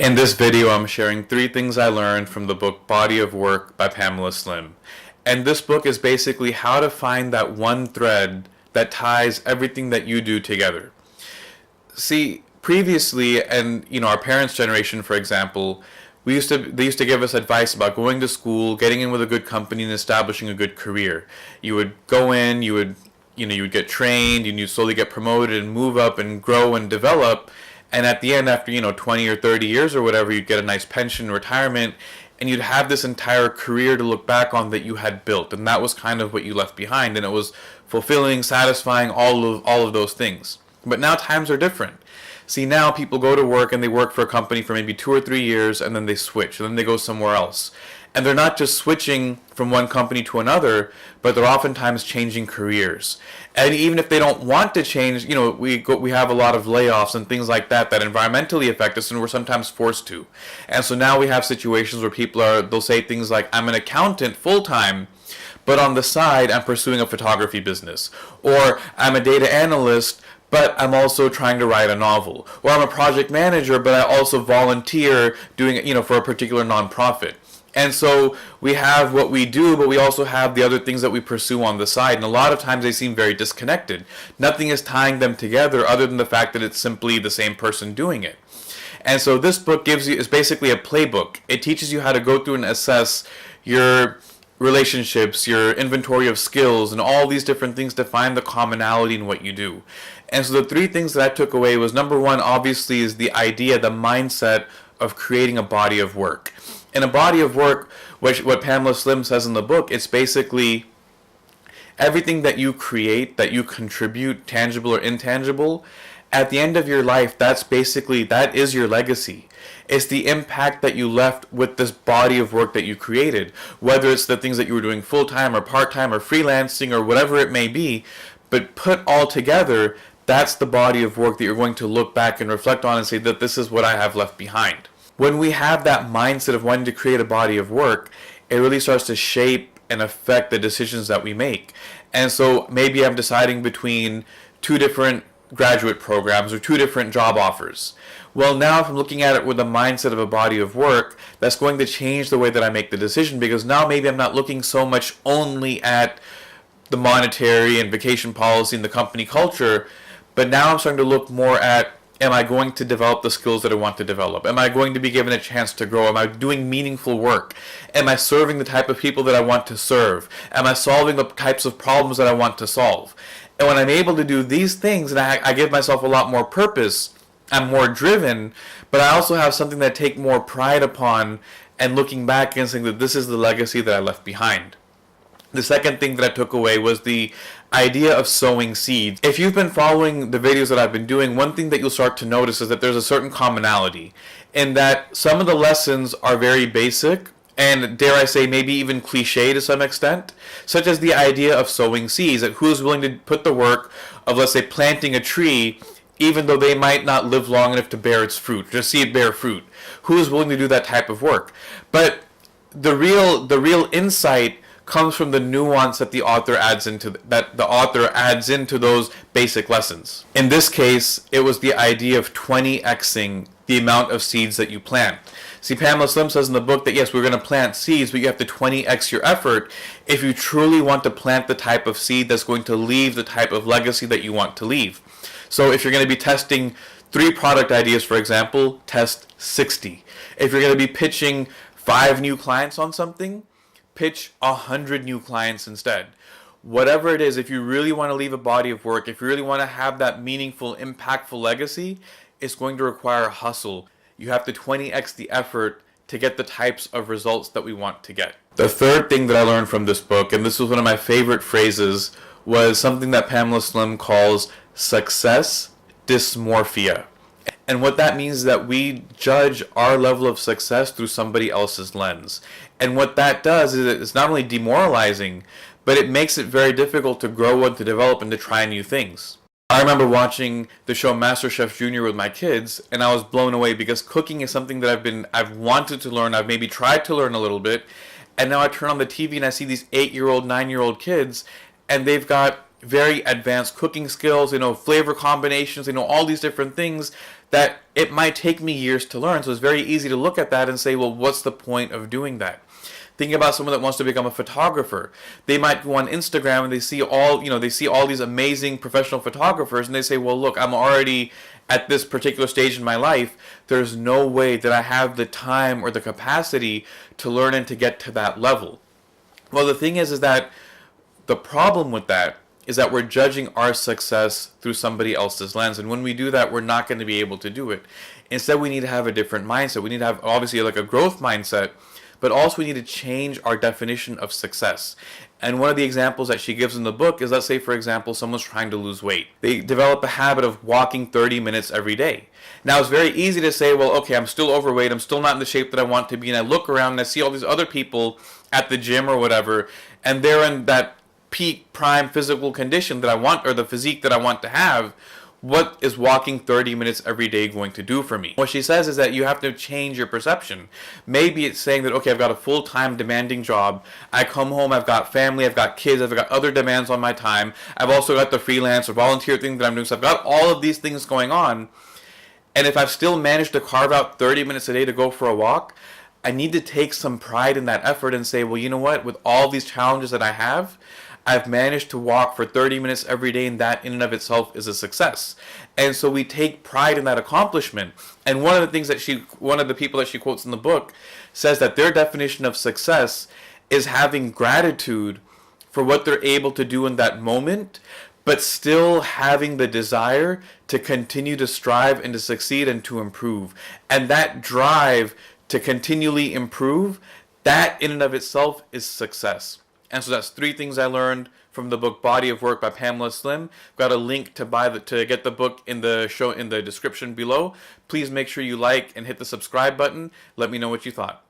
In this video, I'm sharing 3 things I learned from the book Body of Work by Pamela Slim. And this book is basically how to find that one thread that ties everything that you do together. See, previously, and our parents' generation, for example, they used to give us advice about going to school, getting in with a good company, and establishing a good career. You would go in, you would get trained, and you'd slowly get promoted and move up and grow and develop. And at the end, after 20 or 30 years or whatever, you'd get a nice pension, retirement, and you'd have this entire career to look back on that you had built, and that was kind of what you left behind, and it was fulfilling, satisfying, all of those things. But now times are different. See, now people go to work and they work for a company for maybe 2 or 3 years, and then they switch, and then they go somewhere else. And they're not just switching from one company to another, but they're oftentimes changing careers. And even if they don't want to change, we have a lot of layoffs and things like that environmentally affect us, and we're sometimes forced to. And so now we have situations where they'll say things like, I'm an accountant full-time, but on the side, I'm pursuing a photography business. Or I'm a data analyst, but I'm also trying to write a novel. Or I'm a project manager, but I also volunteer doing, for a particular nonprofit. And so we have what we do, but we also have the other things that we pursue on the side. And a lot of times they seem very disconnected. Nothing is tying them together other than the fact that it's simply the same person doing it. And so this book is basically a playbook. It teaches you how to go through and assess your relationships, your inventory of skills, and all these different things to find the commonality in what you do. And so the 3 things that I took away was, number 1, obviously, is the idea, the mindset of creating a body of work. In a body of work, what Pamela Slim says in the book, it's basically everything that you create, that you contribute, tangible or intangible, at the end of your life, that is your legacy. It's the impact that you left with this body of work that you created, whether it's the things that you were doing full-time or part-time or freelancing or whatever it may be, but put all together, that's the body of work that you're going to look back and reflect on and say that this is what I have left behind. When we have that mindset of wanting to create a body of work, it really starts to shape and affect the decisions that we make. And so maybe I'm deciding between 2 different graduate programs or 2 different job offers. Well, now if I'm looking at it with the mindset of a body of work, that's going to change the way that I make the decision, because now maybe I'm not looking so much only at the monetary and vacation policy and the company culture, but now I'm starting to look more at, am I going to develop the skills that I want to develop? Am I going to be given a chance to grow? Am I doing meaningful work? Am I serving the type of people that I want to serve? Am I solving the types of problems that I want to solve? And when I'm able to do these things, and I give myself a lot more purpose, I'm more driven, but I also have something that I take more pride upon, and looking back and saying that this is the legacy that I left behind. The second thing that I took away was the idea of sowing seeds. If you've been following the videos that I've been doing, one thing that you'll start to notice is that there's a certain commonality in that some of the lessons are very basic and, dare I say, maybe even cliche to some extent, such as the idea of sowing seeds, that who's willing to put the work of, let's say, planting a tree even though they might not live long enough to bear its fruit, to see it bear fruit. Who is willing to do that type of work? But the real insight comes from the nuance that the author adds into those basic lessons. In this case, it was the idea of 20xing the amount of seeds that you plant. See, Pamela Slim says in the book that yes, we're going to plant seeds, but you have to 20x your effort if you truly want to plant the type of seed that's going to leave the type of legacy that you want to leave. So if you're going to be testing 3 product ideas, for example, test 60. If you're going to be pitching 5 new clients on something, pitch 100 new clients instead. Whatever it is, if you really want to leave a body of work, if you really want to have that meaningful, impactful legacy, it's going to require hustle. You have to 20x the effort to get the types of results that we want to get. The third thing that I learned from this book, and this was one of my favorite phrases, was something that Pamela Slim calls success dysmorphia. And what that means is that we judge our level of success through somebody else's lens. And what that does is it's not only demoralizing, but it makes it very difficult to grow and to develop and to try new things. I remember watching the show MasterChef Junior with my kids, and I was blown away because cooking is something that I've wanted to learn. I've maybe tried to learn a little bit, and now I turn on the TV and I see these 8-year-old, 9-year-old kids, and they've got very advanced cooking skills, flavor combinations, all these different things that it might take me years to learn. So it's very easy to look at that and say, well, what's the point of doing that? Thinking about someone that wants to become a photographer. They might go on Instagram and they see all these amazing professional photographers, and they say, well, look, I'm already at this particular stage in my life. There's no way that I have the time or the capacity to learn and to get to that level. Well, the thing is that the problem with that is that we're judging our success through somebody else's lens. And when we do that, we're not going to be able to do it. Instead, we need to have a different mindset. We need to have, obviously, like a growth mindset, but also we need to change our definition of success. And one of the examples that she gives in the book is, let's say, for example, someone's trying to lose weight. They develop a habit of walking 30 minutes every day. Now, it's very easy to say, well, okay, I'm still overweight. I'm still not in the shape that I want to be. And I look around and I see all these other people at the gym or whatever, and they're in that peak prime physical condition that I want, or the physique that I want to have. What is walking 30 minutes every day going to do for me? What she says is that you have to change your perception. Maybe it's saying that, okay, I've got a full-time demanding job. I come home, I've got family, I've got kids, I've got other demands on my time. I've also got the freelance or volunteer thing that I'm doing. So I've got all of these things going on. And if I've still managed to carve out 30 minutes a day to go for a walk, I need to take some pride in that effort and say, well, you know what? With all these challenges that I have, I've managed to walk for 30 minutes every day, and that in and of itself is a success. And so we take pride in that accomplishment. And one of the people that she quotes in the book says that their definition of success is having gratitude for what they're able to do in that moment, but still having the desire to continue to strive and to succeed and to improve. And that drive to continually improve, that in and of itself is success. And so that's 3 things I learned from the book Body of Work by Pamela Slim. I've got a link to get the book in the description below. Please make sure you like and hit the subscribe button. Let me know what you thought.